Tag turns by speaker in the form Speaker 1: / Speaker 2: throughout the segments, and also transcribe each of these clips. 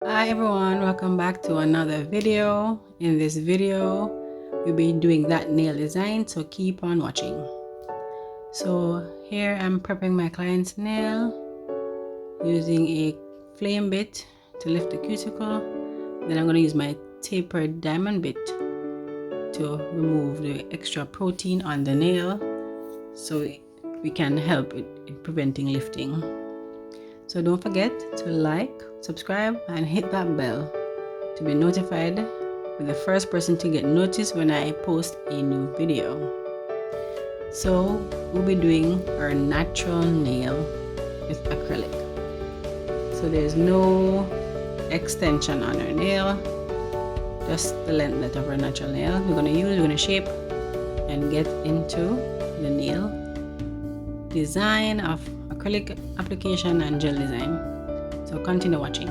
Speaker 1: Hi everyone, welcome back to another video. In this video, we'll be doing that nail design, so keep on watching. So here I'm prepping my client's nail using a flame bit to lift the cuticle. Then I'm going to use my tapered diamond bit to remove the extra protein on the nail so we can help in preventing lifting. So don't forget to like, subscribe, and hit that bell to be notified, with the first person to get noticed when I post a new video. So we'll be doing our natural nail with acrylic. So there's no extension on our nail, just the length of our natural nail. We're going to shape and get into the nail design of acrylic application and gel design. So continue watching.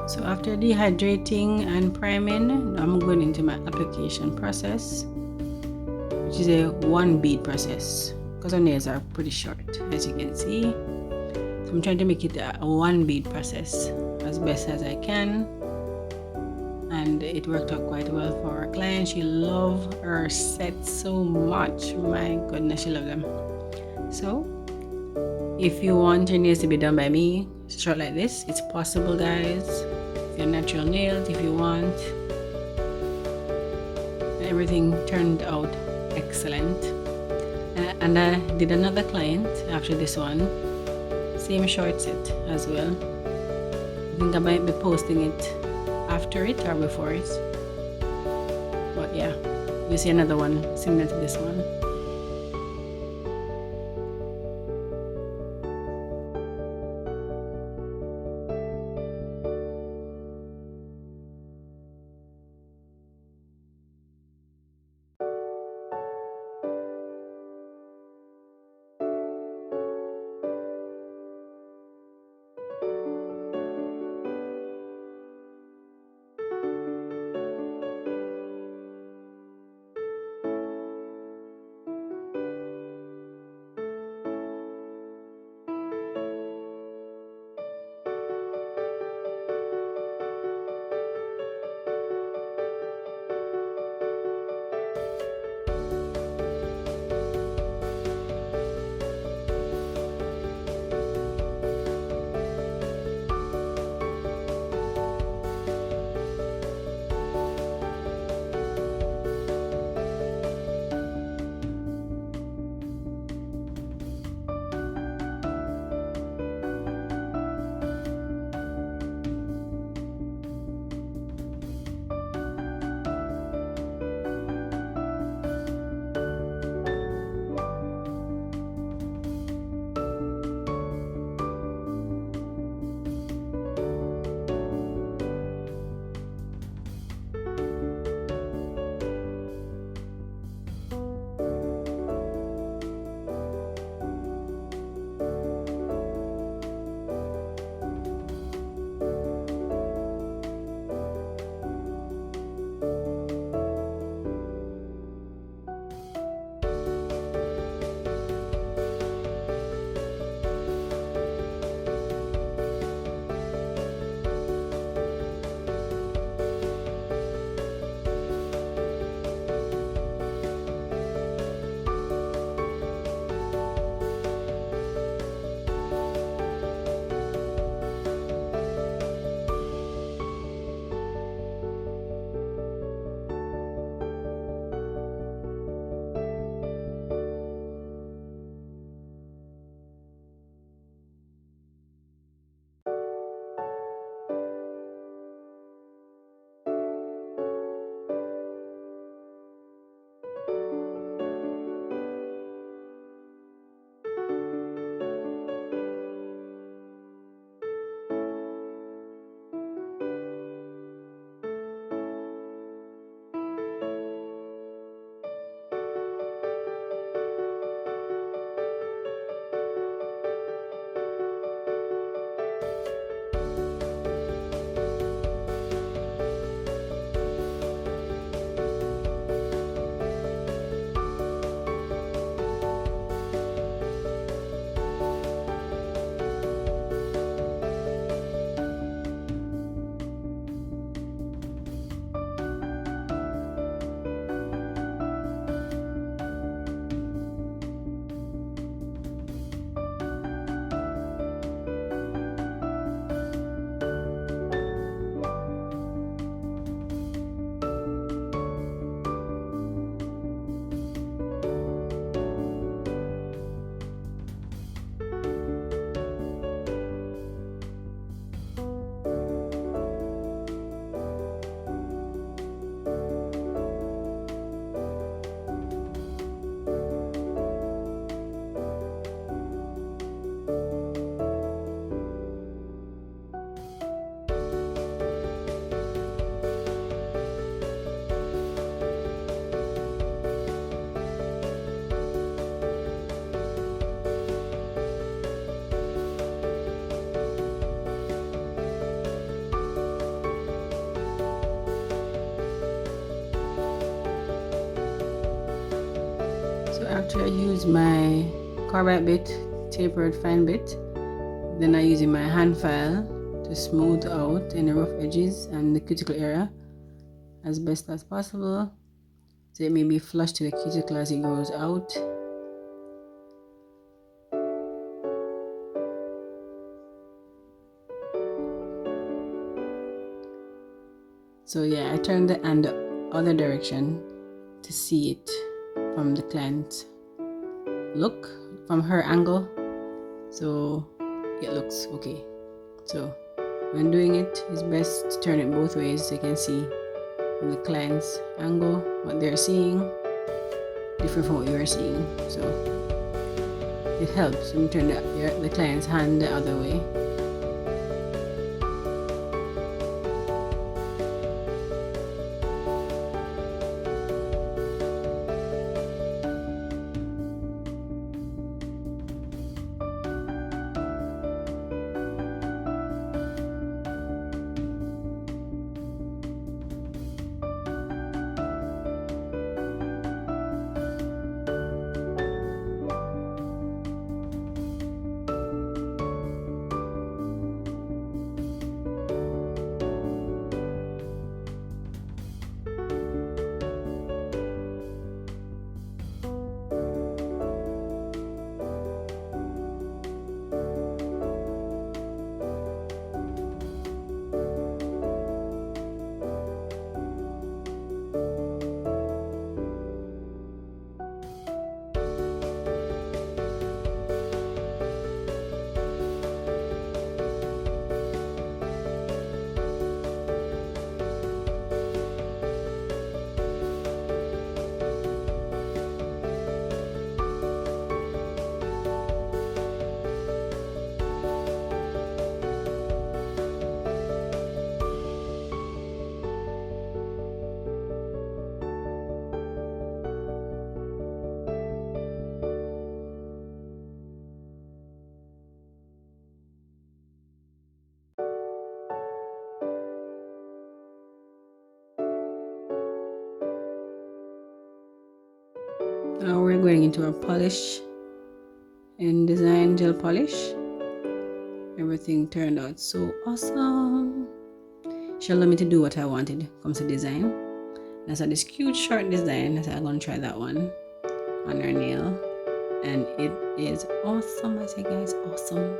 Speaker 1: So after dehydrating and priming, I'm going into my application process, which is a one bead process because our nails are pretty short, as you can see. So I'm trying to make it a one bead process as best as I can, and it worked out quite well for our client. She loved her sets so much. My goodness, she loved them. So if you want your nails to be done by me short like this, it's possible, guys. Your natural nails if you want. Everything turned out excellent, and I did another client after this one, same short set as well. I think I might be posting it after it or before it, but yeah, you see another one similar to this one. to use my carbide bit, tapered fine bit. Then I using my hand file to smooth out any rough edges and the cuticle area as best as possible, so it may be flush to the cuticle as it goes out. So yeah, I turned the hand the other direction to see it from the client's look, from her angle, so it looks okay. So when doing it, it's best to turn it both ways so you can see from the client's angle what they're seeing different from what you are seeing. So it helps when you turn the client's hand the other way. Now we're going into our polish and design gel polish. Everything turned out so awesome. She allowed me to do what I wanted comes to design. I saw this cute short design. I said I'm gonna try that one on her nail, and it is awesome. I say, guys, awesome.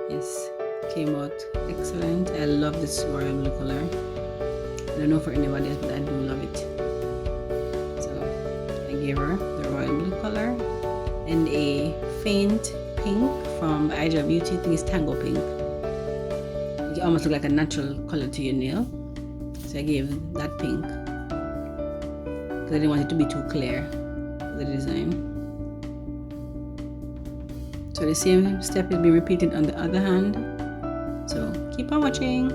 Speaker 1: Yes, came out excellent. I love this royal blue color. I don't know for anybody else, but I do love it. So I gave her the royal blue color and a faint pink from Ija Beauty. I think it's tango pink. It almost look like a natural color to your nail. So I gave that pink because I didn't want it to be too clear for the design. So the same step is being repeated on the other hand. So keep on watching.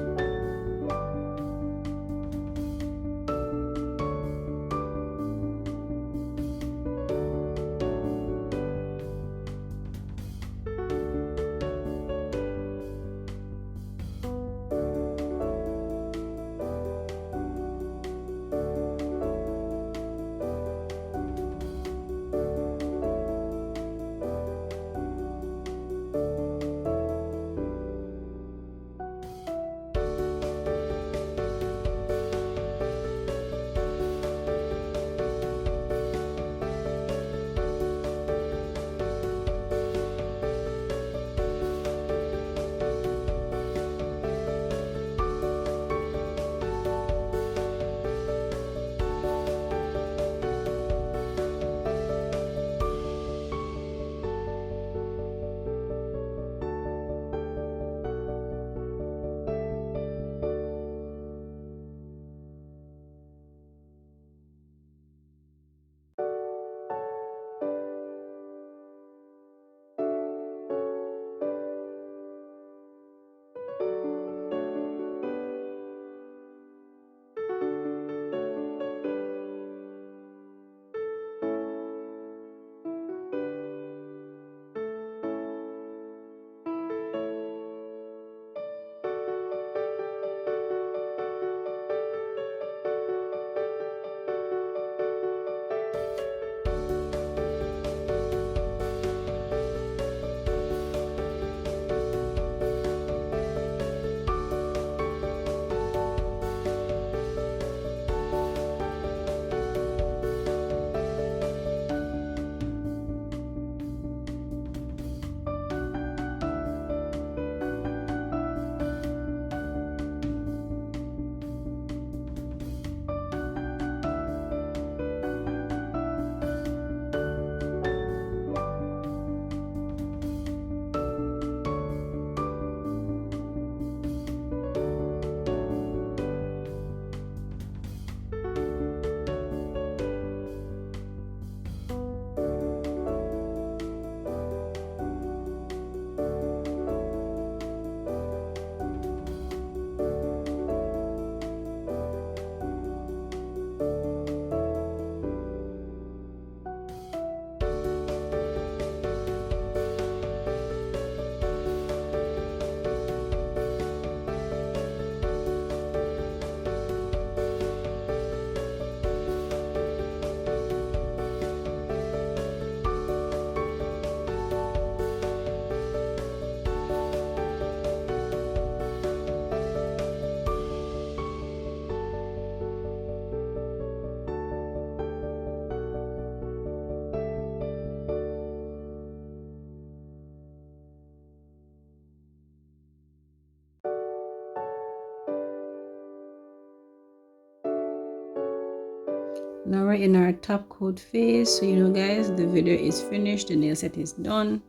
Speaker 1: now we're in our top coat phase. So you know guys, the video is finished, the nail set is done.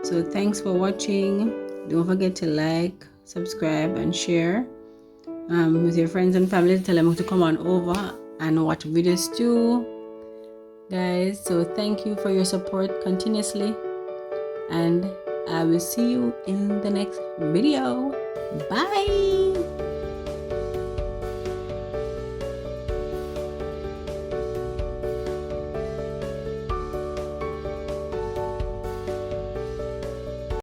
Speaker 1: So thanks for watching. Don't forget to like, subscribe and share with your friends and family. Tell them to come on over and watch videos too guys. So thank you for your support continuously, and I will see you in the next video. Bye.